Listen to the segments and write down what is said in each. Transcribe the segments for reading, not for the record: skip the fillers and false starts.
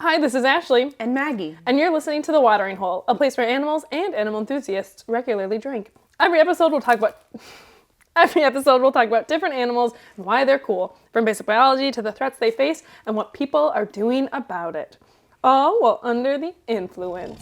Hi, this is Ashley. And Maggie. And you're listening to The Watering Hole, a place where animals and animal enthusiasts regularly drink. Every episode we'll talk about different animals and why they're cool, from basic biology to the threats they face and what people are doing about it. All while under the influence.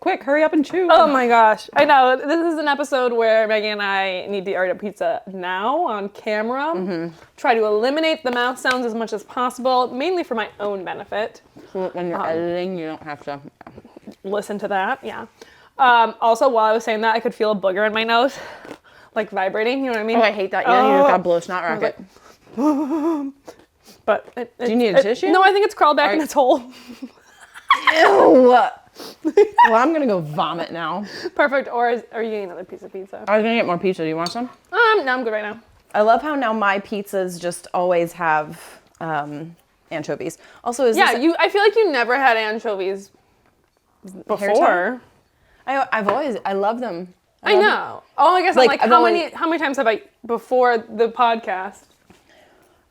Quick, hurry up and chew. Oh my gosh. I know. This is an episode where Maggie and I need to order pizza now on camera. Try to eliminate the mouth sounds as much as possible, mainly for my own benefit. So when you're editing, you don't have to listen to that. Yeah. Also, while I was saying that, I could feel a booger in my nose, like vibrating. You know what I mean? Oh, I hate that. Yeah, you just got to blow a snot rocket. But do you need a tissue? No, I think it's crawled back in its hole. Ew. Well, I'm gonna go vomit now. Perfect. Or are you getting another piece of pizza? I was gonna get more pizza. Do you want some? No, I'm good right now. I love how now my pizzas just always have anchovies. Also, I feel like you never had anchovies before. I love them. I know. Oh, I guess like, how many times have I before the podcast?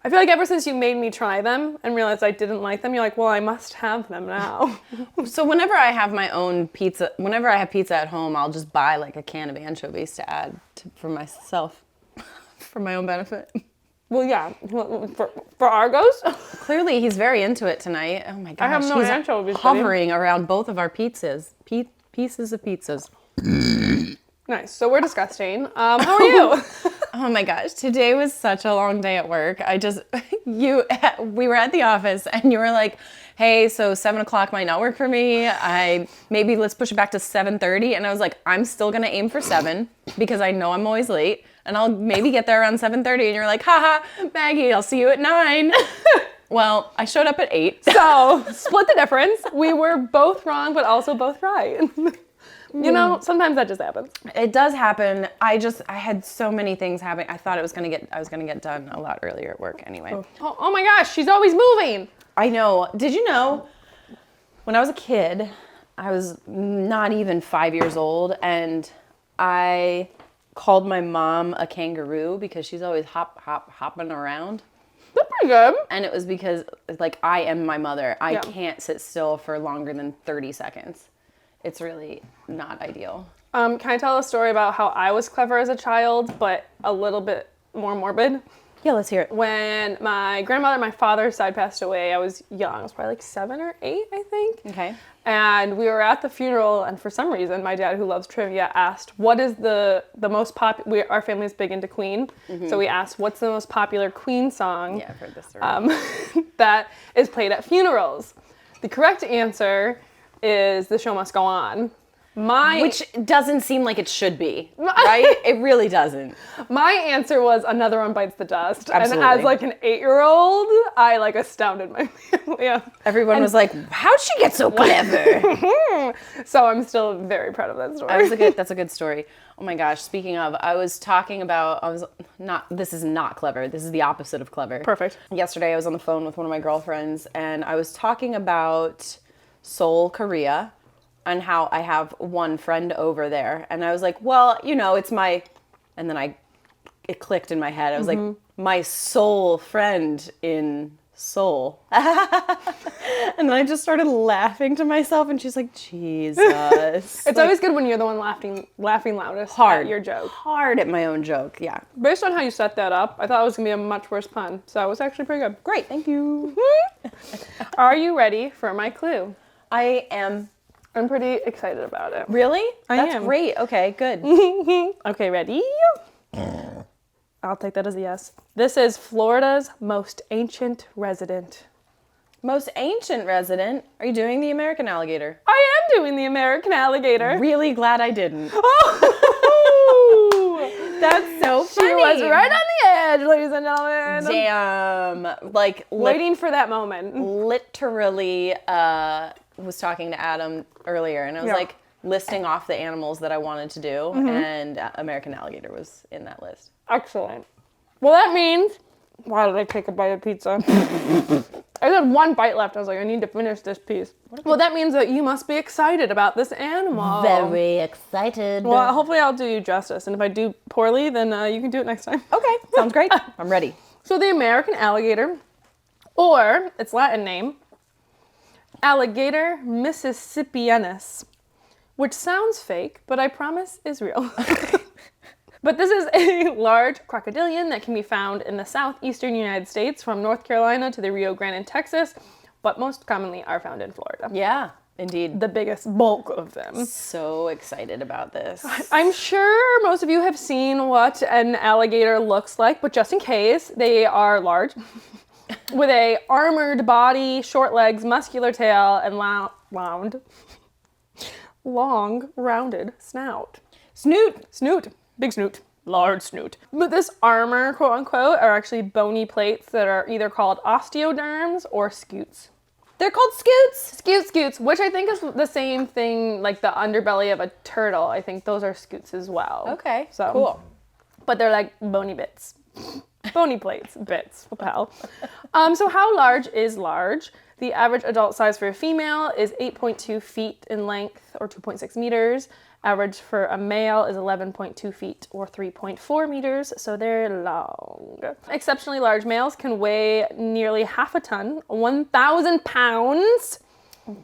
I feel like ever since you made me try them and realized I didn't like them, you're like, well, I must have them now. So whenever I have my own pizza, whenever I have pizza at home, I'll just buy like a can of anchovies to add for myself, for my own benefit. Well, yeah, for Argos. Clearly, he's very into it tonight. Oh my gosh, I have no he's anchovies. hovering around both of our pizzas, pieces of pizzas. Nice. So we're disgusting. How are you? Oh my gosh, today was such a long day at work. We were at the office and you were like, hey, so 7 o'clock might not work for me. Maybe let's push it back to 7:30. And I was like, I'm still gonna aim for 7 because I know I'm always late and I'll maybe get there around 7:30. And you're like, haha, Maggie, I'll see you at 9. Well, I showed up at 8. So split the difference. We were both wrong, but also both right. You know, sometimes that just happens. It does happen. I had so many things happening. I thought I was gonna get done a lot earlier at work anyway. Oh my gosh, she's always moving. I know. Did you know, when I was a kid, I was not even 5 years old, and I called my mom a kangaroo because she's always hopping around. That's pretty good. And it was because, like, I am my mother. I can't sit still for longer than 30 seconds. It's really not ideal. Can I tell a story about how I was clever as a child, but a little bit more morbid? Yeah, let's hear it. When my grandmother, my father's side, passed away, I was young. I was probably like 7 or 8, I think. Okay. And we were at the funeral, and for some reason, my dad, who loves trivia, asked, what is the most popular, our family's big into Queen, so we asked, what's the most popular Queen song? Yeah, I've heard this story. That is played at funerals? The correct answer is The Show Must Go On. Which doesn't seem like it should be, right? It really doesn't. My answer was Another One Bites the Dust. Absolutely. And as like an 8-year-old, I like astounded my family. Yeah. Everyone was like, how'd she get so clever? So I'm still very proud of that story. That's a good story. Oh my gosh, speaking of, this is not clever. This is the opposite of clever. Perfect. Yesterday I was on the phone with one of my girlfriends and I was talking about Seoul, Korea, and how I have one friend over there. And I was like, well, you know, it's my, and then it clicked in my head. I was like, my soul friend in Seoul. And then I just started laughing to myself and she's like, Jesus. It's always good when you're the one laughing loudest at your joke. Hard at my own joke, yeah. Based on how you set that up, I thought it was going to be a much worse pun. So it was actually pretty good. Great, thank you. Are you ready for my clue? I am. I'm pretty excited about it. Really? I am. That's great. Okay, good. Okay, ready? I'll take that as a yes. This is Florida's most ancient resident. Most ancient resident? Are you doing the American alligator? I am doing the American alligator. Really glad I didn't. Oh! That's so funny. She was right on the edge, ladies and gentlemen. Damn. Like, waiting for that moment. Literally, was talking to Adam earlier, and I was like listing off the animals that I wanted to do, and American alligator was in that list. Excellent. Well, that means Why did I take a bite of pizza? I had one bite left. I was like, I need to finish this piece. Well, that means that you must be excited about this animal. Very excited. Well, hopefully I'll do you justice. And if I do poorly, then you can do it next time. Okay, sounds great. I'm ready. So the American alligator, or its Latin name, Alligator mississippianus, which sounds fake, but I promise is real. But this is a large crocodilian that can be found in the southeastern United States from North Carolina to the Rio Grande in Texas, but most commonly are found in Florida. Yeah, indeed. The biggest bulk of them. So excited about this. I'm sure most of you have seen what an alligator looks like, but just in case, they are large, with a armored body, short legs, muscular tail, and long, rounded snout. Snoot. Big snoot. Large snoot. But this armor, quote unquote, are actually bony plates that are either called osteoderms or scutes. They're called scutes? Scutes, which I think is the same thing like the underbelly of a turtle. I think those are scutes as well. Okay, so cool. But they're like bony bits. Bony plates, bits, what the hell. So how large is large? The average adult size for a female is 8.2 feet in length, or 2.6 meters. Average for a male is 11.2 feet, or 3.4 meters, so they're long. Exceptionally large males can weigh nearly half a ton, 1,000 pounds.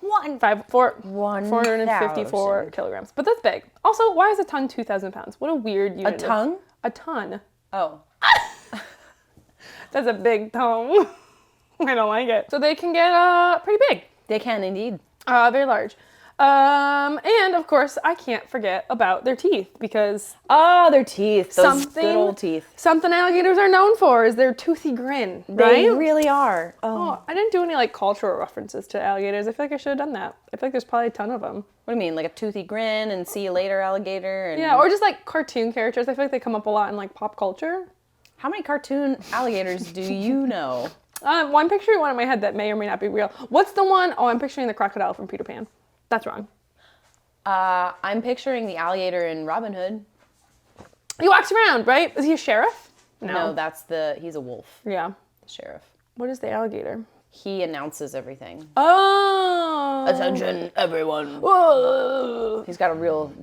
454 kilograms. But that's big. Also, why is a ton 2,000 pounds? What a weird unit. A ton? A ton. Oh. That's a big tongue. I don't like it. So they can get pretty big. They can indeed. Very large. And of course, I can't forget about their teeth because their teeth. Those good old teeth. Something alligators are known for is their toothy grin, right? They really are. Oh, I didn't do any like cultural references to alligators. I feel like I should have done that. I feel like there's probably a ton of them. What do you mean, like a toothy grin and see you later alligator? And... Yeah, or just like cartoon characters. I feel like they come up a lot in like pop culture. How many cartoon alligators do you know? Well, I'm picturing one in my head that may or may not be real. What's the one? Oh, I'm picturing the crocodile from Peter Pan. That's wrong. I'm picturing the alligator in Robin Hood. He walks around, right? Is he a sheriff? No, he's a wolf. Yeah. The sheriff. What is the alligator? He announces everything. Oh. Attention, everyone. Whoa. He's got a real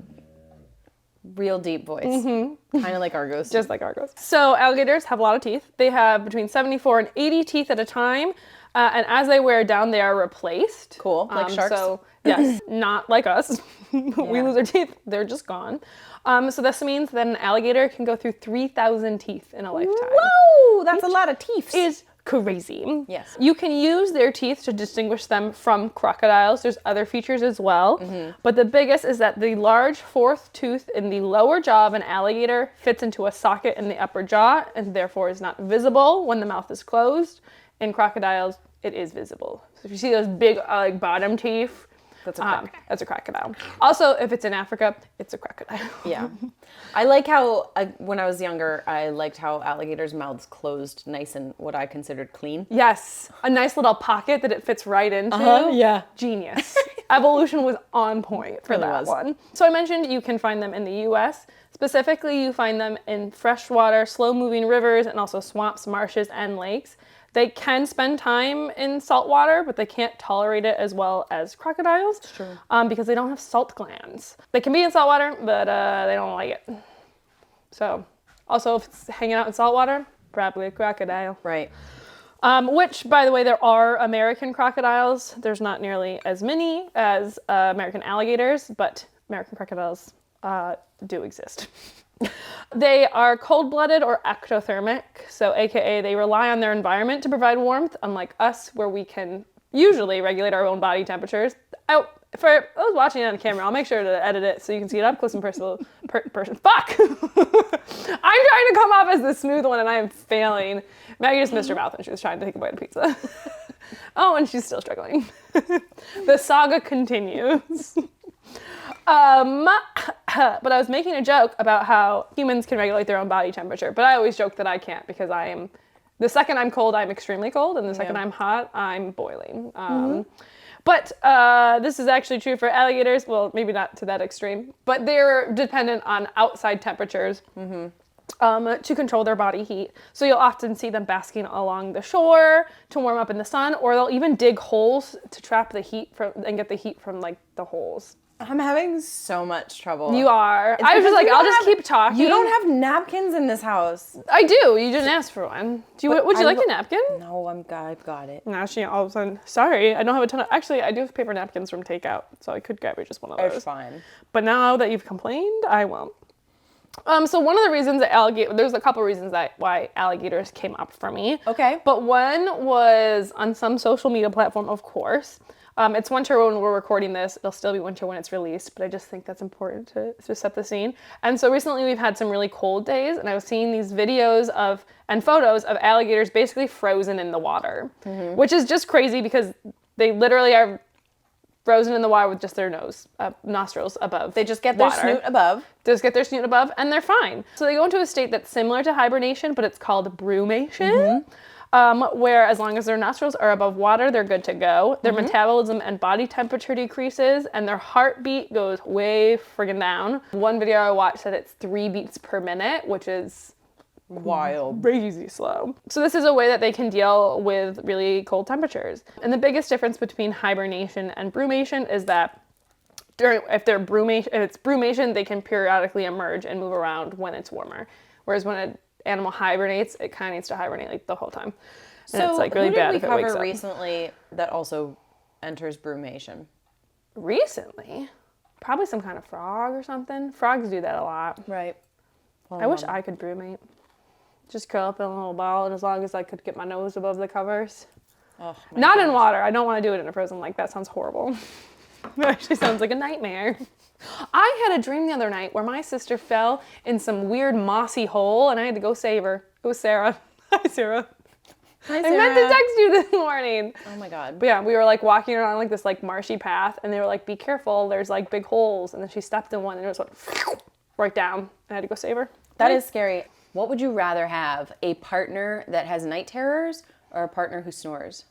deep voice. Mm-hmm. Kind of like Argos. Just like Argos. So alligators have a lot of teeth. They have between 74 and 80 teeth at a time. And as they wear down, they are replaced. Cool, like sharks. So, yes, not like us. We lose our teeth, they're just gone. So this means that an alligator can go through 3,000 teeth in a lifetime. Whoa, that's a lot of teeth. Is crazy. Yes. You can use their teeth to distinguish them from crocodiles. There's other features as well. But the biggest is that the large fourth tooth in the lower jaw of an alligator fits into a socket in the upper jaw and therefore is not visible when the mouth is closed. In crocodiles, it is visible. So if you see those big bottom teeth, that's a crocodile. Also, if it's in Africa, it's a crocodile. Yeah. I like how, when I was younger, I liked how alligators' mouths closed nice and what I considered clean. Yes. A nice little pocket that it fits right into. Yeah. Genius. Evolution was on point for that one. So I mentioned you can find them in the U.S. Specifically, you find them in freshwater, slow-moving rivers, and also swamps, marshes, and lakes. They can spend time in salt water, but they can't tolerate it as well as crocodiles. True. Because they don't have salt glands. They can be in salt water, but they don't like it. So, also if it's hanging out in salt water, probably a crocodile. Right. Which, by the way, there are American crocodiles. There's not nearly as many as American alligators, but American crocodiles do exist. They are cold-blooded or ectothermic, so aka they rely on their environment to provide warmth, unlike us, where we can usually regulate our own body temperatures. For those watching it on camera, I'll make sure to edit it so you can see it up close and personal. Fuck! I'm trying to come off as the smooth one and I am failing. Maggie just missed her mouth and she was trying to take a bite of pizza. Oh, and she's still struggling. The saga continues. But I was making a joke about how humans can regulate their own body temperature, but I always joke that I can't because the second I'm cold, I'm extremely cold, and the second I'm hot, I'm boiling. But this is actually true for alligators. Well, maybe not to that extreme, but they're dependent on outside temperatures to control their body heat. So you'll often see them basking along the shore to warm up in the sun, or they'll even dig holes to trap the heat and get the heat from like the holes. I'm having so much trouble. You are. I was just like, I'll just keep talking. You don't have napkins in this house. I do. You didn't ask for one. Would you like a napkin? No, I've got it. Now she all of a sudden, sorry, I don't have a ton of, actually, I do have paper napkins from takeout, so I could grab you just one of those. It's fine. But now that you've complained, I won't. So one of the reasons that there's a couple reasons why alligators came up for me. Okay. But one was on some social media platform, of course. It's winter when we're recording this. It'll still be winter when it's released, but I just think that's important to set the scene. And so recently we've had some really cold days, and I was seeing these videos and photos of alligators basically frozen in the water, which is just crazy because they literally are frozen in the water with just their nostrils above. They just get their snoot above. They just get their snoot above, and they're fine. So they go into a state that's similar to hibernation, but it's called brumation. Where as long as their nostrils are above water, they're good to go. Their metabolism and body temperature decreases, and their heartbeat goes way friggin' down. One video I watched said it's 3 beats per minute, which is wild, crazy slow. So this is a way that they can deal with really cold temperatures. And the biggest difference between hibernation and brumation is that if it's brumation, they can periodically emerge and move around when it's warmer. Whereas when an animal hibernates, it kind of needs to hibernate like the whole time. And so it's like really bad if it wakes up. Who did we cover recently that also enters brumation? Recently? Probably some kind of frog or something. Frogs do that a lot. Right. Well, I wish I could brumate. Just curl up in a little ball, and as long as I could get my nose above the covers. Oh, Not in water. I don't want to do it in a frozen lake. That sounds horrible. It actually sounds like a nightmare. I had a dream the other night where my sister fell in some weird mossy hole, and I had to go save her. It was Sarah. Hi, Sarah. Hi, Sarah. I meant to text you this morning. Oh my God. But yeah, we were like walking around like this like marshy path, and they were like, be careful, there's like big holes. And then she stepped in one, and it just went right down. I had to go save her. That is scary. What would you rather have? A partner that has night terrors or a partner who snores?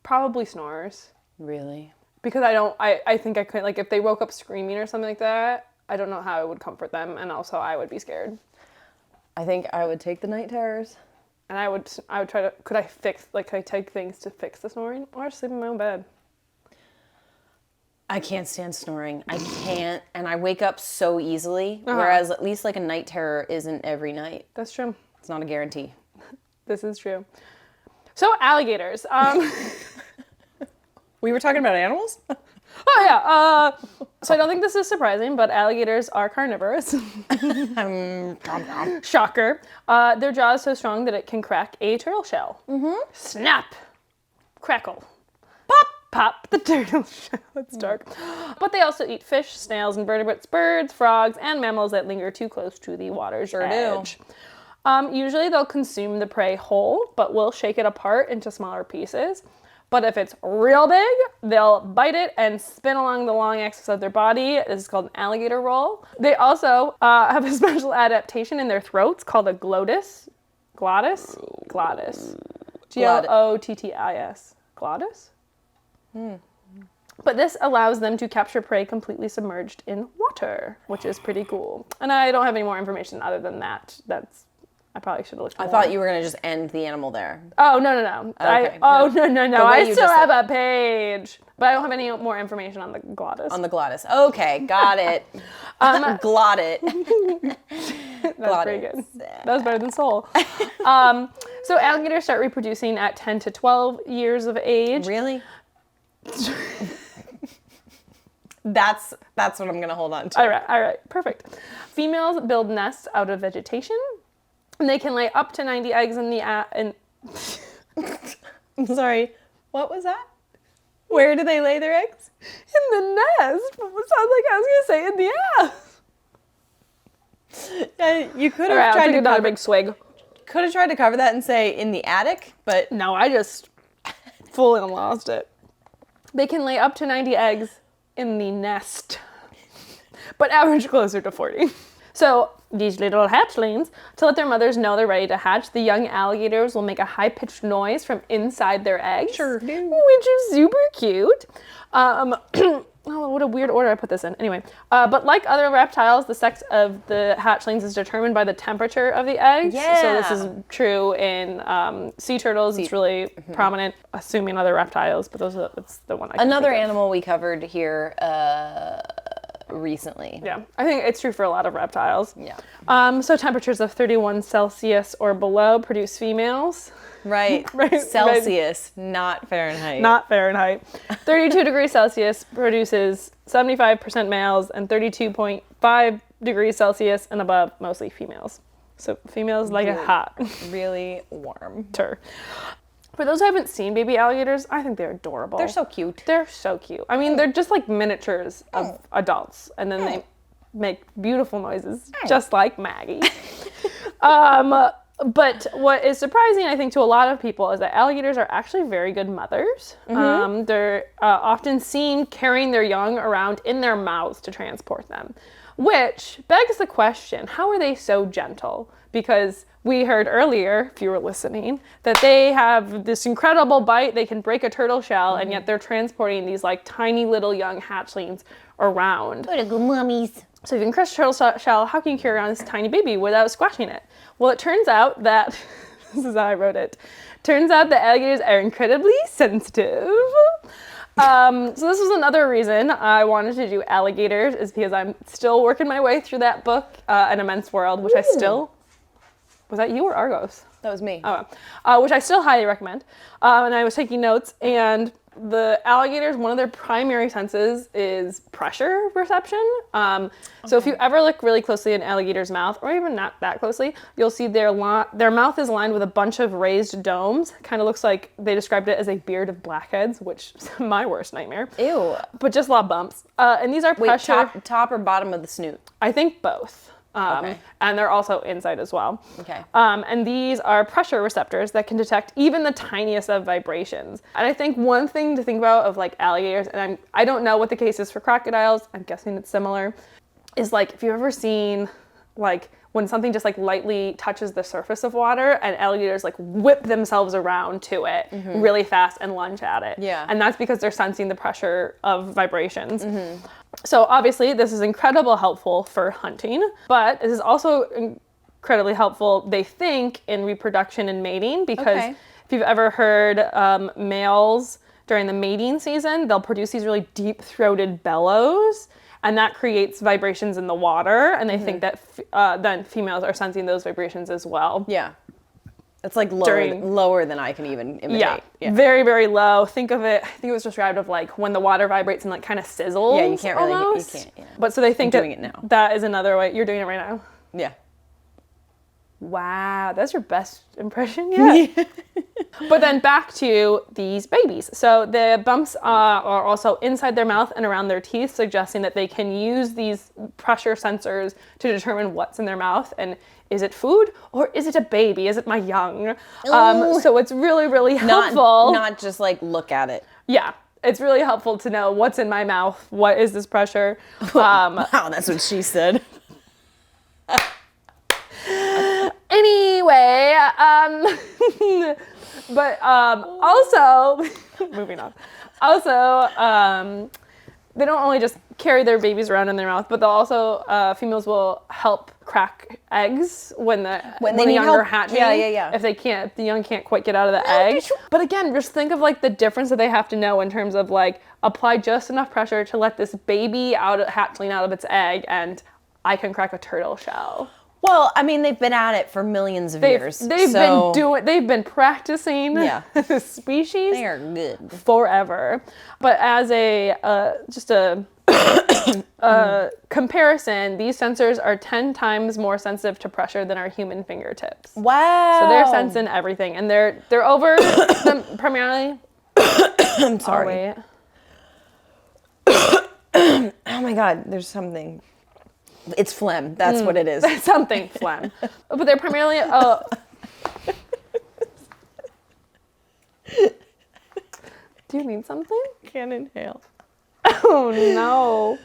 Probably snores. Really? Because I think I could, like, if they woke up screaming or something like that, I don't know how I would comfort them, and also I would be scared. I think I would take the night terrors. And I would try to, could I take things to fix the snoring, or sleep in my own bed? I can't stand snoring. I can't, and I wake up so easily, whereas at least like a night terror isn't every night. That's true. It's not a guarantee. This is true. So alligators. We were talking about animals? Oh yeah. So I don't think this is surprising, but alligators are carnivores. Shocker. Their jaw is so strong that it can crack a turtle shell. Snap. Crackle. Pop. Pop the turtle shell. It's dark. But they also eat fish, snails, invertebrates, birds, frogs, and mammals that linger too close to the water's edge. Usually they'll consume the prey whole, but will shake it apart into smaller pieces. But if it's real big, they'll bite it and spin along the long axis of their body. This is called an alligator roll. They also have a special adaptation in their throats called a glottis. Glottis? Glottis. Glottis. Glottis? But this allows them to capture prey completely submerged in water, which is pretty cool. And I don't have any more information other than that. I probably should have looked more. I thought you were going to just end the animal there. Oh, no. Okay. No. I still have a page. But I don't have any more information on the glottis. On the glottis. Okay, got it. Glot it. That's pretty good. That was better than soul. So alligators start reproducing at 10 to 12 years of age. Really? That's what I'm going to hold on to. All right. Perfect. Females build nests out of vegetation. And they can lay up to 90 eggs in the I'm sorry. What was that? Where do they lay their eggs? In the nest. It sounds like I was going to say in the ass. You could have tried to another big swig. Could have tried to cover that and say in the attic, but no, I just fully lost it. They can lay up to 90 eggs in the nest, but average closer to 40. So these little hatchlings, to let their mothers know they're ready to hatch, the young alligators will make a high-pitched noise from inside their eggs. Sure do. Which is super cute. Oh, what a weird order I put this in. Anyway, but like other reptiles, the sex of the hatchlings is determined by the temperature of the eggs. Yeah. So this is true in sea turtles. It's really prominent, assuming other reptiles, but that's the one I can Another think of. animal we covered here recently. Yeah, I think it's true for a lot of reptiles. Yeah. So temperatures of 31 Celsius or below produce females. Right. Right. Celsius, not Fahrenheit. Not Fahrenheit. 32 degrees Celsius produces 75% males, and 32.5 degrees Celsius and above, mostly females. So females like it hot. Really warm. For those who haven't seen baby alligators, I think they're adorable. They're so cute. They're so cute. I mean, they're just like miniatures of adults, and then they make beautiful noises, just like Maggie. But what is surprising, I think, to a lot of people is that alligators are actually very good mothers. They're often seen carrying their young around in their mouths to transport them, which begs the question, how are they so gentle? Because we heard earlier, if you were listening, that they have this incredible bite. They can break a turtle shell, and yet they're transporting these like tiny little young hatchlings around. What a good mummies. So if you can crush a turtle shell, how can you carry around this tiny baby without squashing it? Well, it turns out that, this is how I wrote it, turns out that alligators are incredibly sensitive. So this was another reason I wanted to do alligators, is because I'm still working my way through that book, An Immense World, which I still, was that you or Argos? That was me. Which I still highly recommend. And I was taking notes, and the alligators, one of their primary senses is pressure perception. So if you ever look really closely at an alligator's mouth, or even not that closely, you'll see their mouth is lined with a bunch of raised domes. Kind of looks like they described it as a beard of blackheads, which is my worst nightmare. Ew. But just a lot of bumps. And these are pressure. Top or bottom of the snoot? I think both. Okay. And they're also inside as well. Okay. And these are pressure receptors that can detect even the tiniest of vibrations. And I think one thing to think about of like alligators, and I don't know what the case is for crocodiles, I'm guessing it's similar, is like if you've ever seen like when something just like lightly touches the surface of water and alligators like whip themselves around to it really fast and lunge at it. Yeah. And that's because they're sensing the pressure of vibrations. So obviously this is incredibly helpful for hunting, but this is also incredibly helpful, they think, in reproduction and mating, because if you've ever heard males during the mating season, they'll produce these really deep-throated bellows, and that creates vibrations in the water, and they think that then females are sensing those vibrations as well. Yeah. It's like lower than I can even imitate. Yeah, very, very low. Think of it, I think it was described of like when the water vibrates and like kind of sizzles. Yeah, you can't really, almost. you can't. Yeah. But so they think I'm doing it now. That is another way. You're doing it right now? Yeah. Wow, that's your best impression yet. But then back to these babies. So the bumps are also inside their mouth and around their teeth, suggesting that they can use these pressure sensors to determine what's in their mouth. And is it food or is it a baby? Is it my young? So it's really, really helpful. Not just like look at it. Yeah. It's really helpful to know what's in my mouth. What is this pressure? Wow, that's what she said. Anyway, but also, moving on. Also, they don't only just carry their babies around in their mouth, but they'll also, females will help crack eggs when the young are hatching. Yeah. If the young can't quite get out of the egg. But again, just think of like the difference that they have to know in terms of like apply just enough pressure to let this baby hatchling out of its egg, and I can crack a turtle shell. Well, I mean, they've been at it for millions of years. They've been practicing this species. They are good. Forever. But as a comparison, these sensors are 10 times more sensitive to pressure than our human fingertips. Wow. So they're sensing everything, and they're over them primarily. I'm sorry. Oh, wait. Oh my God, there's something. It's phlegm. That's what it is. Something phlegm. But they're primarily Do you need something? Can't inhale. Oh no.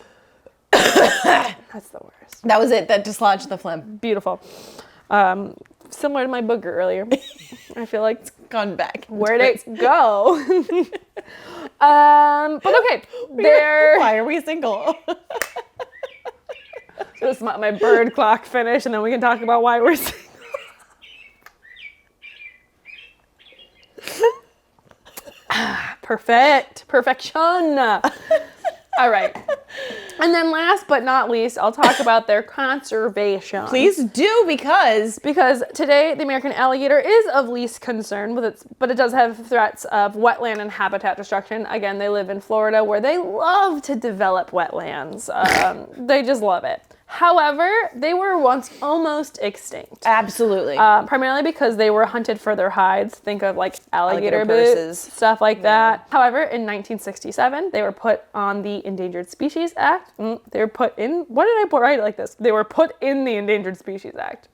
That's the worst. That was it. That dislodged the phlegm. Beautiful. Similar to my booger earlier. I feel like Gone back. where'd it go? But okay, they're Why are we single? just my bird clock finish, and then we can talk about why we're single. Perfection. All right. And then last but not least, I'll talk about their conservation. Please do, because today the American alligator is of least concern but it does have threats of wetland and habitat destruction. Again, they live in Florida where they love to develop wetlands. They just love it. However, they were once almost extinct. absolutely. Primarily because they were hunted for their hides. Think of like alligator boots, purses. stuff like that. However, in 1967, they were put on the Endangered Species Act. They were put in, what did I write it like this? They were put in the Endangered Species Act.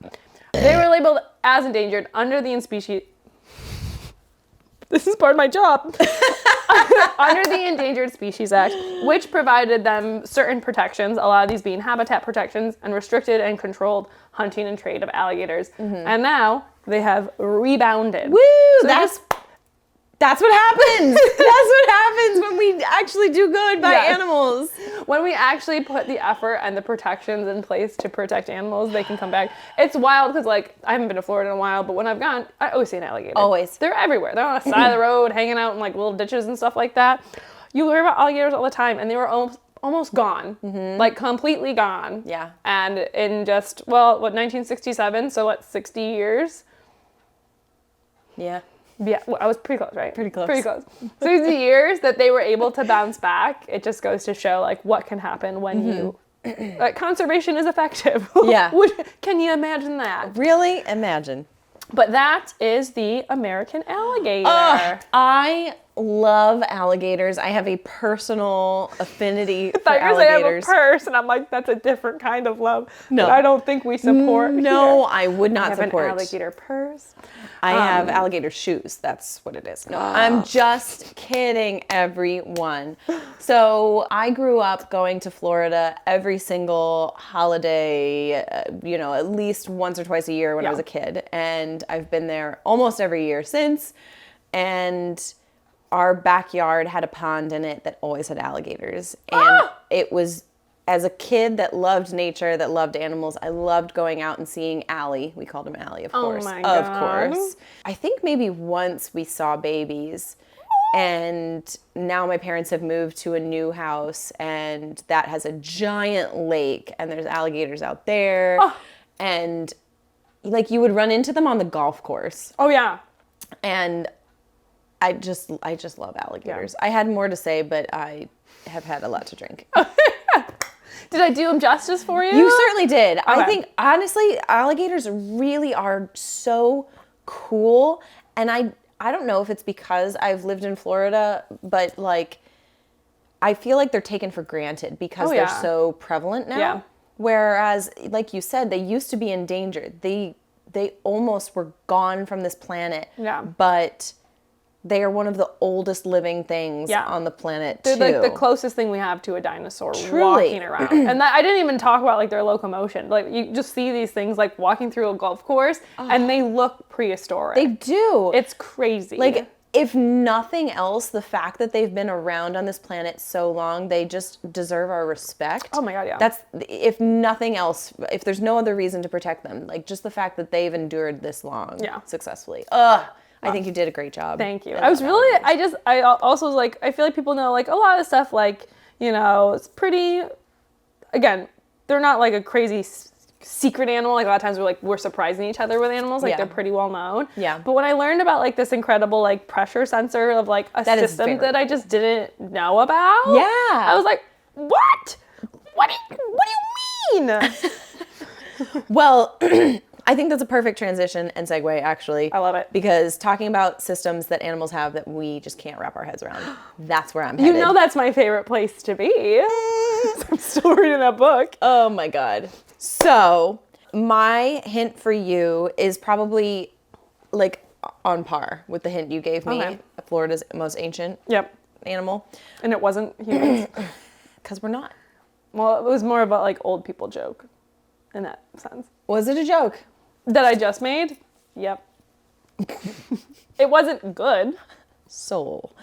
They were labeled as endangered under the This is part of my job. Under the Endangered Species Act, which provided them certain protections, a lot of these being habitat protections, and restricted and controlled hunting and trade of alligators. And now they have rebounded. Woo! So That's what happens. That's what happens when we actually do good by Yes. animals. when we actually put the effort and the protections in place to protect animals, they can come back. It's wild because, like, I haven't been to Florida in a while, but when I've gone, I always see an alligator. Always. They're everywhere. They're on the side of the road, hanging out in, like, little ditches and stuff like that. You hear about alligators all the time, and they were almost gone. Like, completely gone. Yeah. And in just, 1967, so what, 60 years? Yeah. Yeah, well, I was pretty close, right? Pretty close. 60 years that they were able to bounce back. It just goes to show, like, what can happen when you... conservation is effective. Yeah. Can you imagine that? Really? Imagine. But that is the American alligator. I love alligators. I have a personal affinity for I thought you were saying I have a alligators. purse, and I'm like, that's a different kind of love. No. that I don't think we support. No, here. I would I not have support. an alligator purse. I have alligator shoes. That's what it is. No, I'm just kidding, everyone. So I grew up going to Florida every single holiday, at least once or twice a year when I was a kid. And I've been there almost every year since. And our backyard had a pond in it that always had alligators. And it was... As a kid that loved nature, that loved animals, I loved going out and seeing Allie. We called him Allie, of course. my Of God. course. I think maybe once we saw babies, and now my parents have moved to a new house, and that has a giant lake, and there's alligators out there. And like you would run into them on the golf course. Oh, yeah. And I just love alligators. I had more to say, but I have had a lot to drink. Did I do them justice for you? You certainly did. I Okay. think, honestly, alligators really are so cool. And I don't know if it's because I've lived in Florida, but, like, I feel like they're taken for granted because they're so prevalent now. Yeah. Whereas, like you said, they used to be endangered. They almost were gone from this planet. Yeah. But... they are one of the oldest living things Yeah. on the planet, They're too. like the closest thing we have to a dinosaur Truly. walking around. And I didn't even talk about like their locomotion. Like you just see these things like walking through a golf course and they look prehistoric. They do. It's crazy. Like, if nothing else, the fact that they've been around on this planet so long, they just deserve our respect. Oh my God, yeah. That's, if nothing else, if there's no other reason to protect them, like just the fact that they've endured this long successfully. I think you did a great job. Thank you. I also was like, I feel like people know like a lot of stuff like, it's pretty, again, they're not like a crazy secret animal. Like a lot of times we're surprising each other with animals. Like they're pretty well known. Yeah. But when I learned about like this incredible like pressure sensor of like a system that I just didn't know about. Yeah. I was like, what? What do you mean? Well, I think that's a perfect transition and segue, actually. I love it. Because talking about systems that animals have that we just can't wrap our heads around, that's where I'm headed. You know that's my favorite place to be. I'm still reading that book. Oh my God. So, my hint for you is probably like on par with the hint you gave me. Okay. Florida's most ancient animal. And it wasn't humans. Because we're not. Well, it was more about like old people joke in that sense. Was it a joke? That I just made? Yep. It wasn't good. Soul.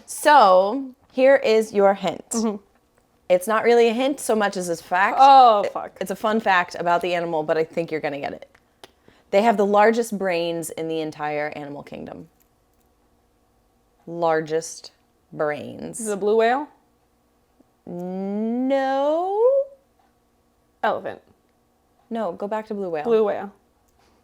So here is your hint. Mm-hmm. It's not really a hint so much as a fact. Oh, fuck. It's a fun fact about the animal, but I think you're going to get it. They have the largest brains in the entire animal kingdom. Largest brains. Is it a blue whale? No. Elephant. No, go back to blue whale. Blue whale.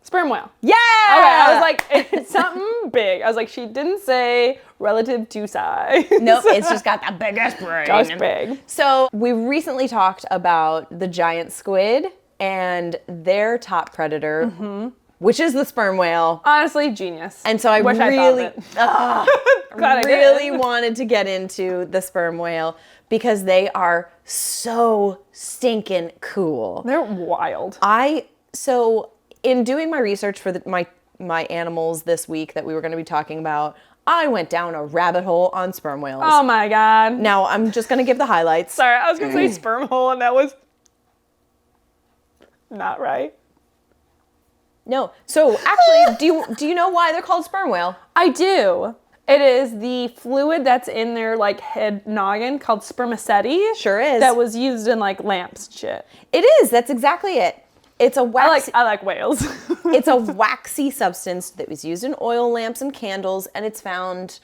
Sperm whale. Yeah! Okay, I was like, it's something big. I was like, she didn't say relative to size. Nope, it's just got the biggest brain. Just big. So we recently talked about the giant squid and their top predator, which is the sperm whale. Honestly, genius. And so I Wish really, I thought of it. Glad I really did. wanted to get into the sperm whale because they are so stinking cool. They're wild. So in doing my research for my animals this week that we were going to be talking about, I went down a rabbit hole on sperm whales. Oh my God. Now I'm just going to give the highlights. Sorry, I was going to say sperm hole and that was not right. No. So actually, do you know why they're called sperm whale? I do. It is the fluid that's in their like head noggin called spermaceti. Sure is. That was used in like lamps and shit. It is. That's exactly it. It's a waxy, I like whales. it's a waxy substance that was used in oil lamps and candles, and it's found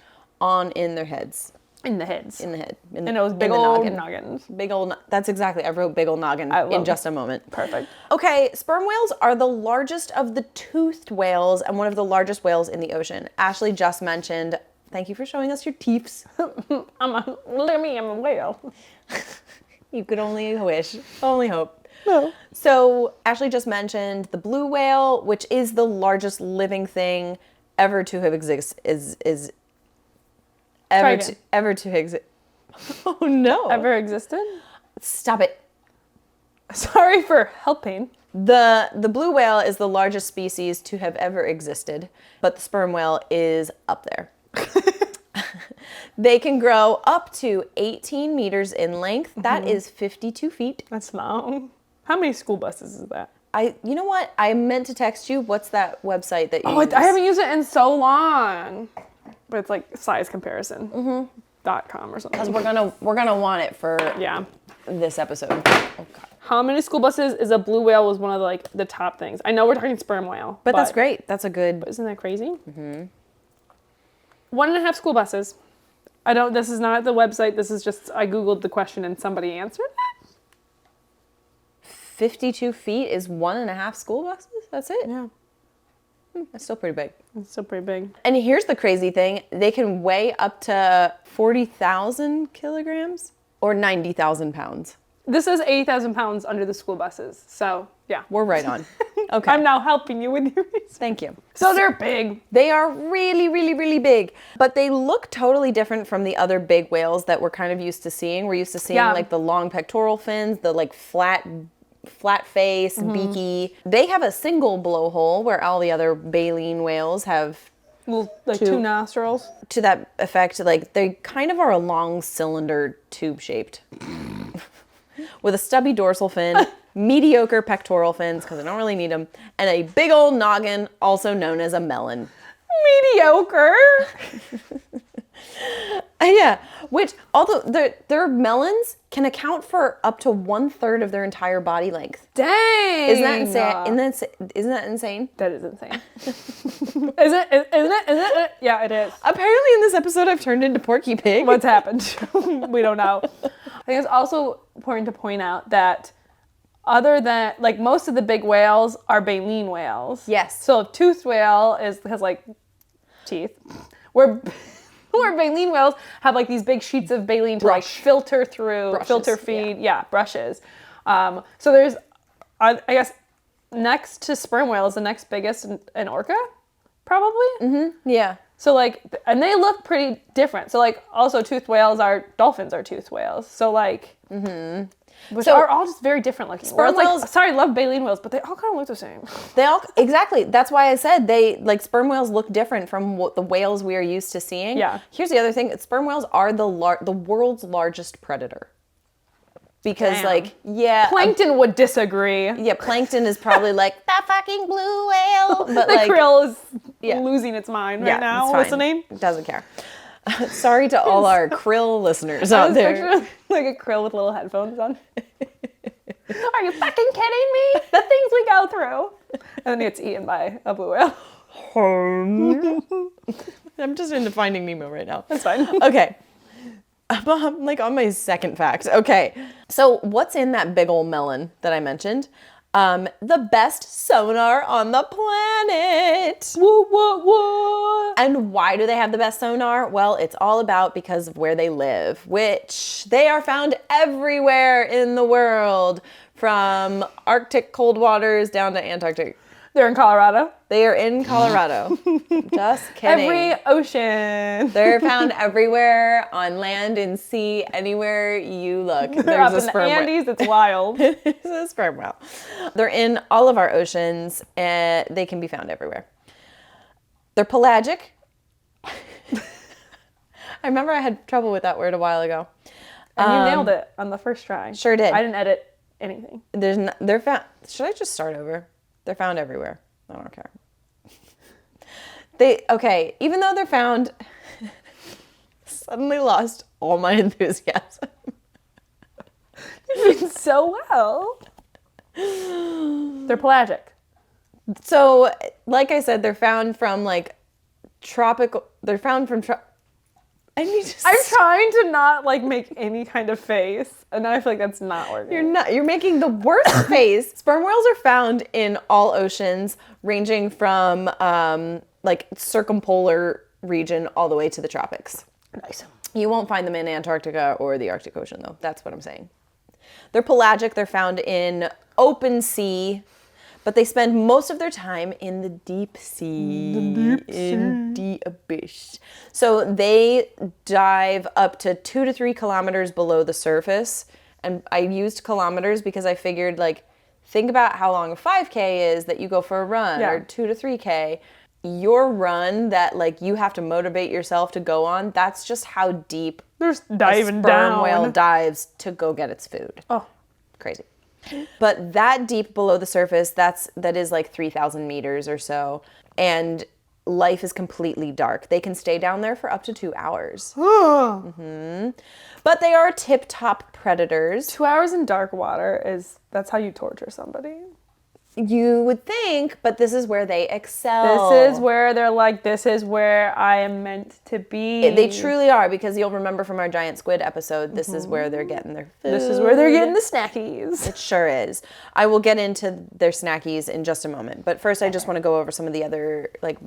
in their heads. In the heads. In the head. And those big old noggins. Big old, that's exactly, I wrote big old noggin in just a moment. Perfect. Okay, sperm whales are the largest of the toothed whales and one of the largest whales in the ocean. Ashley just mentioned, thank you for showing us your teeths. Look at me, I'm a whale. You could only wish, only hope. No. So Ashley just mentioned the blue whale, which is the largest living thing ever to have ever to exist. Oh no. Ever existed? Stop it. Sorry for helping. The blue whale is the largest species to have ever existed, but the sperm whale is up there. They can grow up to 18 meters in length. That is 52 feet. That's long. How many school buses is that? You know what? I meant to text you. What's that website that you Oh, use? I haven't used it in so long. But it's like size comparison. .com or something. Because we're gonna want it for Yeah. this episode. Oh God. How many school buses is a blue whale was one of the top things. I know we're talking sperm whale. But that's great. That's a good. But isn't that crazy? Mm-hmm. 1.5 school buses. This is not the website. This is just, I Googled the question and somebody answered it. 52 feet is 1.5 school buses? That's it? Yeah. That's still pretty big. It's still pretty big. And here's the crazy thing. They can weigh up to 40,000 kilograms or 90,000 pounds. This is 80,000 pounds under the school buses. So, yeah. We're right on. Okay. I'm now helping you with your research. Thank you. So they're big. They are really, really, really big. But they look totally different from the other big whales that we're kind of used to seeing. We're used to seeing like the long pectoral fins, the like flat face, beaky. They have a single blowhole where all the other baleen whales have Little, like two nostrils. to that effect. Like they kind of are a long cylinder tube shaped with a stubby dorsal fin, mediocre pectoral fins because I don't really need them, and a big old noggin, also known as a melon. Mediocre. Yeah, which although their melons can account for up to 1/3 of their entire body length. Dang. Isn't that insane? Isn't that insane? That is insane. Isn't it? Yeah, it is. Apparently in this episode I've turned into Porky Pig. What's happened? We don't know. I think it's also important to point out that other than, like, most of the big whales are baleen whales. Yes. So a toothed whale has like teeth. Where baleen whales have like these big sheets of baleen to like filter through, filter feed, brushes. So there's, I guess, next to sperm whales, the next biggest an orca, probably. Mm-hmm. Yeah. So like, and they look pretty different. So like, also dolphins are toothed whales. So like, which are all just very different looking. Sperm whales. Like, sorry, I love baleen whales, but they all kind of look the same. They all exactly. That's why I said sperm whales look different from what the whales we are used to seeing. Yeah. Here's the other thing: sperm whales are the world's largest predator. Because Damn. like, yeah. Plankton would disagree. Yeah, plankton is probably like, the fucking blue whale. But The like, krill is yeah. losing its mind yeah, right now it's fine. listening. Doesn't care. Sorry to all our krill listeners I out was there. picturing like a krill with little headphones on. Are you fucking kidding me? The things we go through. And then he gets eaten by a blue whale. I'm just into Finding Nemo right now. That's fine. Okay. I'm like on my second fact. Okay. So what's in that big old melon that I mentioned? The best sonar on the planet. Woo, woo, woo. And why do they have the best sonar? Well, it's all about because of where they live, which they are found everywhere in the world, from Arctic cold waters down to Antarctic. They're in Colorado. They are in Colorado. Just kidding. Every ocean. They're found everywhere, on land and sea, anywhere you look. They're There's up a in the sperm whale. Andes. It's wild. It's a sperm whale. They're in all of our oceans, and they can be found everywhere. They're pelagic. I remember I had trouble with that word a while ago. And you nailed it on the first try. Sure did. I didn't edit anything. They're found. Should I just start over? They're found everywhere. I don't care. Even though they're found, suddenly lost all my enthusiasm. You're doing so well. They're pelagic. So, like I said, they're found from like tropical. They're found from. I need to. I'm trying to not like make any kind of face, and I feel like that's not working. You're not. You're making the worst face. Sperm whales are found in all oceans, ranging from like circumpolar region all the way to the tropics. Nice. You won't find them in Antarctica or the Arctic Ocean, though. That's what I'm saying. They're pelagic. They're found in open sea, but they spend most of their time in the deep sea. In the abyss. So they dive up to 2 to 3 kilometers below the surface. And I used kilometers because I figured, like, think about how long a 5K is that you go for a run, or 2 to 3K. Your run that, like, you have to motivate yourself to go on, that's just how deep They're diving a sperm down. whale dives to go get its food. Oh, Crazy. But that deep below the surface, that is like 3,000 meters or so. And life is completely dark. They can stay down there for up to 2 hours. But they are tip-top predators. 2 hours in dark water that's how you torture somebody. You would think, but this is where they excel. This is where they're like, this is where I am meant to be. They truly are, because you'll remember from our giant squid episode, this is where they're getting their food. This is where they're getting the snackies. It sure is. I will get into their snackies in just a moment. But first, I just want to go over some of the other, like,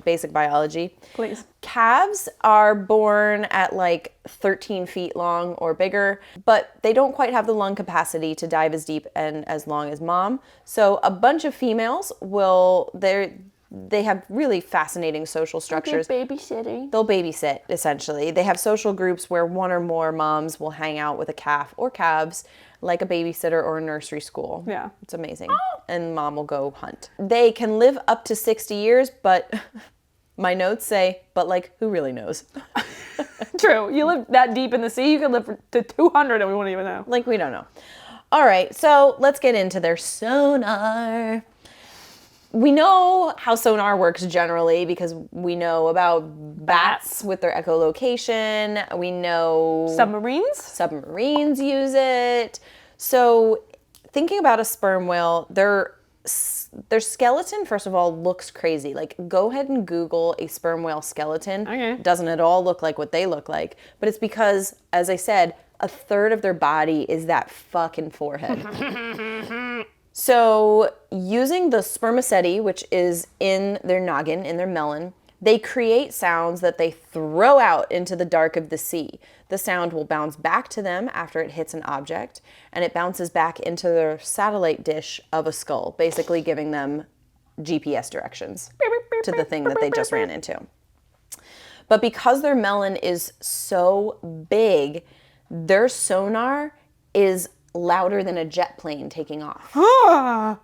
basic biology. Please. Calves are born at like 13 feet long or bigger, but they don't quite have the lung capacity to dive as deep and as long as mom. So a bunch of females they have really fascinating social structures. Babysitting. They'll babysit, essentially. They have social groups where one or more moms will hang out with a calf or calves, like a babysitter or a nursery school. Yeah. It's amazing. And mom will go hunt. They can live up to 60 years, but my notes say, but like, who really knows? True. You live that deep in the sea, you could live to 200 and we wouldn't even know. Like, we don't know. All right, so let's get into their sonar. We know how sonar works generally because we know about bats with their echolocation. We know submarines use it. So thinking about a sperm whale, their skeleton, first of all, looks crazy. Like, go ahead and Google a sperm whale skeleton. Okay. Doesn't at all look like what they look like. But it's because, as I said, a third of their body is that fucking forehead. So using the spermaceti, which is in their noggin, in their melon, they create sounds that they throw out into the dark of the sea. The sound will bounce back to them after it hits an object, and it bounces back into their satellite dish of a skull, basically giving them GPS directions to the thing that they just ran into. But because their melon is so big, their sonar is louder than a jet plane taking off. Yeah.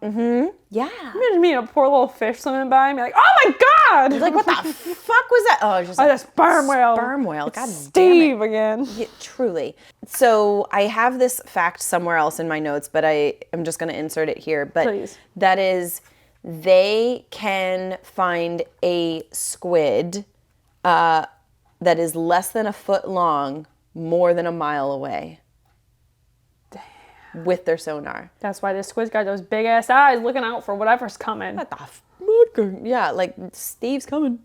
Yeah. Me and a poor little fish swimming by and be like, oh my God. Like, what the fuck was that? Oh, it was just a sperm whale. Sperm whale. God Steve damn it. again. Yeah, truly. So I have this fact somewhere else in my notes, but I am just going to insert it here. But Please. that is, they can find a squid that is less than a foot long, more than a mile away. Damn. With their sonar. That's why this squid's got those big ass eyes looking out for whatever's coming. What the fuck? Yeah, like Steve's coming.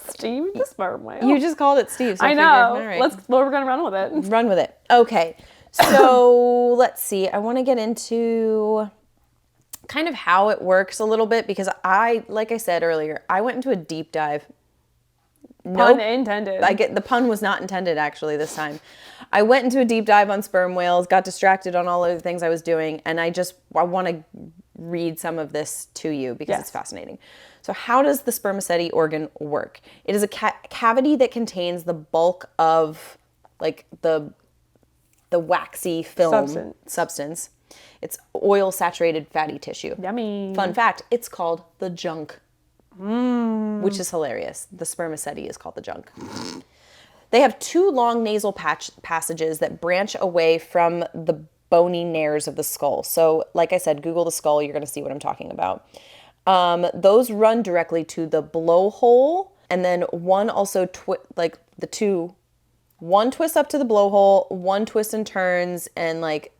Steve the sperm whale. You just called it Steve. So I figured, know. all right. Well, we're gonna run with it. Run with it. Okay. So let's see. I want to get into kind of how it works a little bit because like I said earlier, I went into a deep dive. Pun intended. The pun was not intended actually this time. I went into a deep dive on sperm whales, got distracted on all of the things I was doing, and I want to read some of this to you because it's fascinating. So how does the spermaceti organ work? It is a cavity that contains the bulk of like the waxy film substance. It's oil saturated fatty tissue. Yummy. Fun fact, it's called the junk. Which is hilarious. The spermaceti is called the junk. They have 2 long nasal passages that branch away from the bony nares of the skull. So, like I said, Google the skull, you're going to see what I'm talking about. Those run directly to the blowhole, and then one also one twists up to the blowhole, one twists and turns and like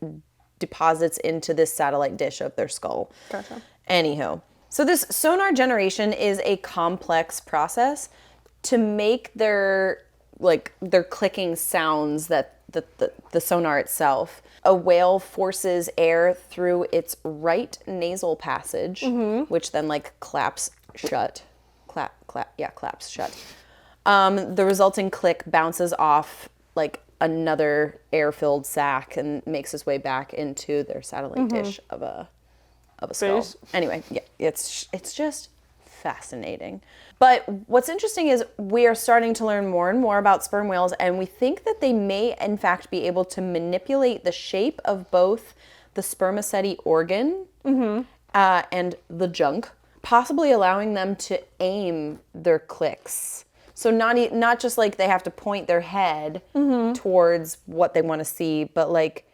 deposits into this satellite dish of their skull. Gotcha. Anywho, so this sonar generation is a complex process to make their clicking sounds that the sonar itself. A whale forces air through its right nasal passage, which then like claps shut. Claps shut. The resulting click bounces off like another air-filled sac and makes its way back into their satellite dish of a skull. Face. Anyway, yeah, it's just fascinating. But what's interesting is we are starting to learn more and more about sperm whales, and we think that they may, in fact, be able to manipulate the shape of both the spermaceti organ and the junk, possibly allowing them to aim their clicks. So not just like they have to point their head towards what they want to see, but like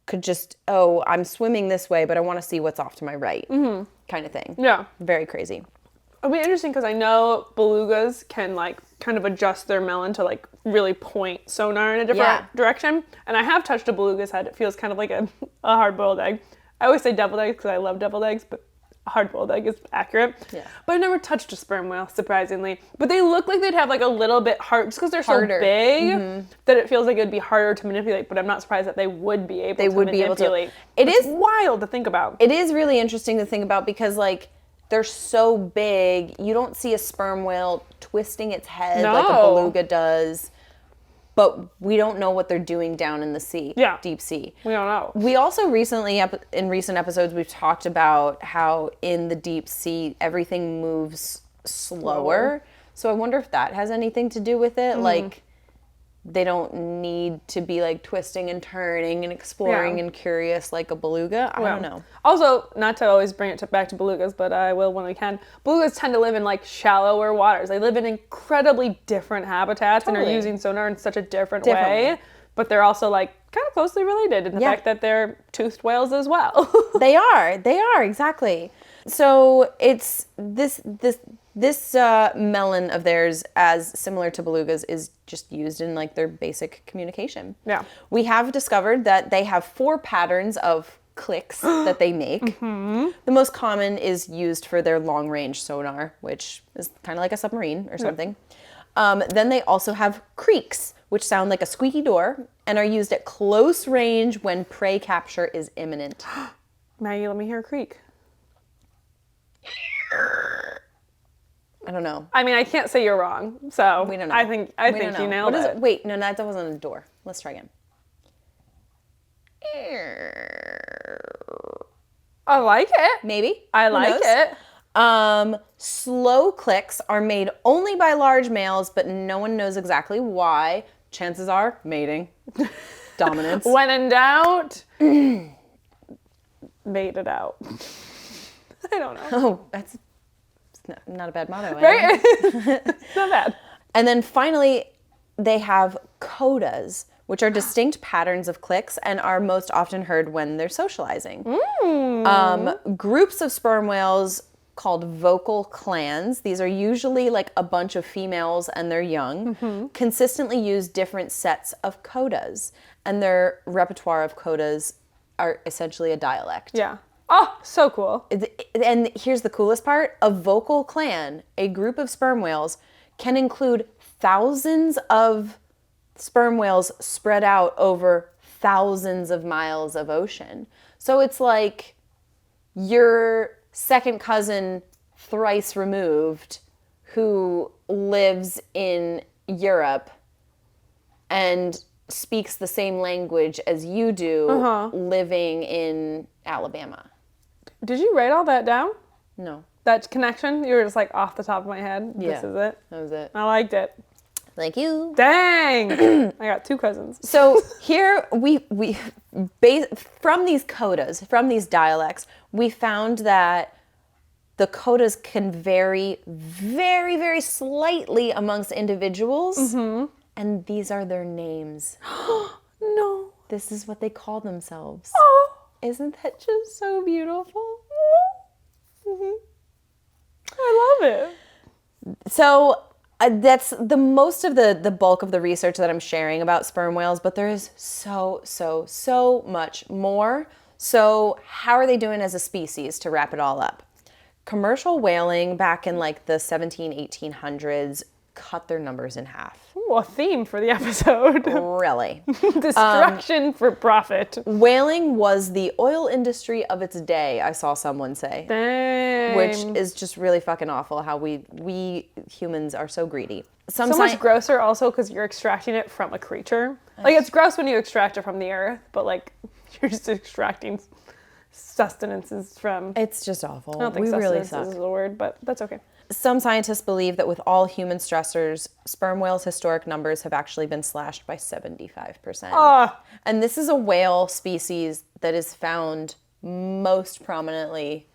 could just, I'm swimming this way, but I want to see what's off to my right, kind of thing. Yeah. Very crazy. It'll be interesting because I know belugas can like kind of adjust their melon to like really point sonar in a different direction. And I have touched a beluga's head. It feels kind of like a hard-boiled egg. I always say deviled eggs because I love deviled eggs, but a hard-boiled egg is accurate. Yeah. But I've never touched a sperm whale, surprisingly. But they look like they'd have like a little bit hard, just because they're so big that it feels like it'd be harder to manipulate. But I'm not surprised that they would be able to manipulate. It is wild to think about. It is really interesting to think about because like they're so big, you don't see a sperm whale twisting its head like a beluga does. But we don't know what they're doing down in the sea, deep sea. We don't know. We also recently, in recent episodes, we've talked about how in the deep sea, everything moves slower. So I wonder if that has anything to do with it. Like, they don't need to be like twisting and turning and exploring and curious like a beluga. I don't know. Also, not to always bring it back to belugas, but I will when we can. Belugas tend to live in like shallower waters. They live in incredibly different habitats and are using sonar in such a different way. But they're also like kind of closely related in the fact that they're toothed whales as well. They are, exactly. So it's this melon of theirs, as similar to belugas, is just used in like their basic communication. Yeah. We have discovered that they have 4 patterns of clicks that they make. The most common is used for their long range sonar, which is kind of like a submarine or something. Then they also have creaks, which sound like a squeaky door and are used at close range when prey capture is imminent. Maggie, let me hear a creak. I don't know. I mean, I can't say you're wrong, so we don't know. I think you nailed it. Wait, no, that wasn't a door. Let's try again. I like it. Maybe. I like it. Slow clicks are made only by large males, but no one knows exactly why. Chances are mating, dominance. When in doubt, made it out. I don't know. Oh, that's not a bad motto. Right? It's not bad. And then finally, they have codas, which are distinct patterns of clicks and are most often heard when they're socializing. Groups of sperm whales called vocal clans, these are usually like a bunch of females and their young, consistently use different sets of codas. And their repertoire of codas are essentially a dialect. Yeah. Oh, so cool. And here's the coolest part. A vocal clan, a group of sperm whales, can include thousands of sperm whales spread out over thousands of miles of ocean. So it's like your second cousin thrice removed who lives in Europe and speaks the same language as you do living in Alabama. Did you write all that down? No. That connection? You were just like off the top of my head. Yeah. This is it. That was it. I liked it. Thank you. Dang! I got 2 cousins. So here from these codas, from these dialects, we found that the codas can vary very, very slightly amongst individuals. And these are their names. No. This is what they call themselves. Oh. Isn't that just so beautiful? I love it. So that's the most of the bulk of the research that I'm sharing about sperm whales, but there is so much more. So how are they doing as a species, to wrap it all up? Commercial whaling back in like the 1800s cut their numbers in half. Ooh, a theme for the episode. Really. Destruction for profit. Whaling was the oil industry of its day, I saw someone say. Dang. Which is just really fucking awful how we humans are so greedy. So much grosser also because you're extracting it from a creature. Like, it's gross when you extract it from the earth, but like you're just extracting sustenances from... It's just awful. I don't think sustenance is a word, but that's okay. Some scientists believe that with all human stressors, sperm whales' historic numbers have actually been slashed by 75%. And this is a whale species that is found most prominently,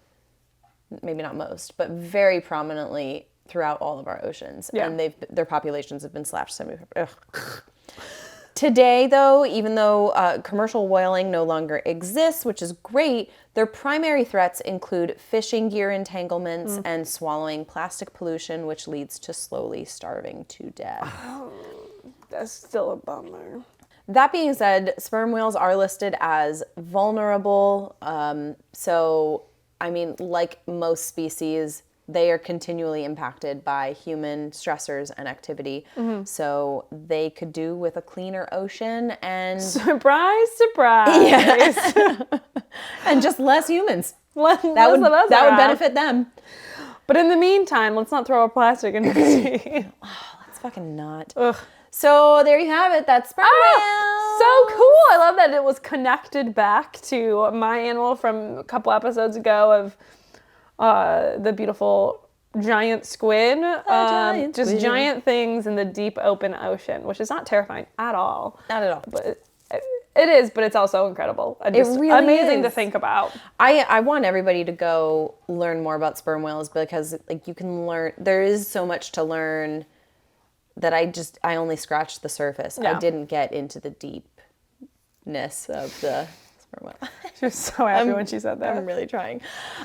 maybe not most, but very prominently throughout all of our oceans. Yeah. And their populations have been slashed 75%. Today, though, even though commercial whaling no longer exists, which is great, their primary threats include fishing gear entanglements and swallowing plastic pollution, which leads to slowly starving to death. Oh, that's still a bummer. That being said, sperm whales are listed as vulnerable. So, I mean, like most species, they are continually impacted by human stressors and activity. So they could do with a cleaner ocean and... Surprise, surprise. Yeah. And just less humans. That would benefit them. But in the meantime, let's not throw our plastic into the sea. Let's fucking not. Ugh. So there you have it. That's sperm whales. So cool. I love that it was connected back to my animal from a couple episodes ago of the beautiful giant squid. Giant things in the deep open ocean, which is not terrifying at all. Not at all. But it is, but it's also incredible. And just really amazing is. to think about. I want everybody to go learn more about sperm whales because like you can learn, there is so much to learn that I only scratched the surface. Yeah. I didn't get into the deepness of the sperm whale. She was so happy when she said that. I'm really trying.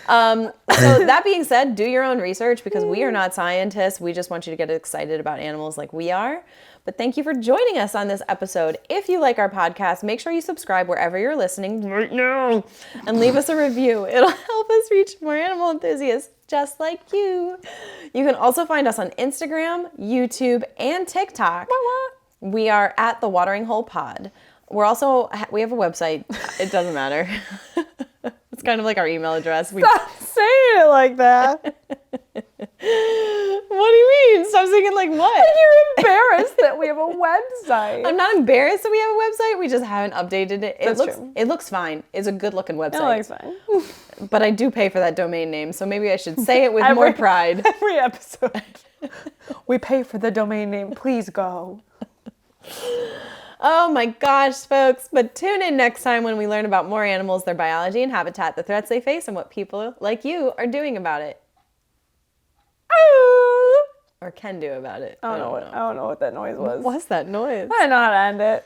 So that being said, do your own research because we are not scientists. We just want you to get excited about animals like we are. But thank you for joining us on this episode. If you like our podcast, make sure you subscribe wherever you're listening right now and leave us a review. It'll help us reach more animal enthusiasts just like you. You can also find us on Instagram, YouTube, and TikTok. We are at The Watering Hole Pod. We have a website. It doesn't matter. It's kind of like our email address. Stop saying it like that. What do you mean? Stop saying it like what? You're embarrassed that we have a website. I'm not embarrassed that we have a website. We just haven't updated it. True. It looks fine. It's a good looking website. It looks fine. But I do pay for that domain name, so maybe I should say it with more pride. Every episode. We pay for the domain name. Please go. Oh my gosh, folks. But tune in next time when we learn about more animals, their biology and habitat, the threats they face, and what people like you are doing about it. Or can do about it. I don't know what that noise was. What's that noise? I don't know how to end it.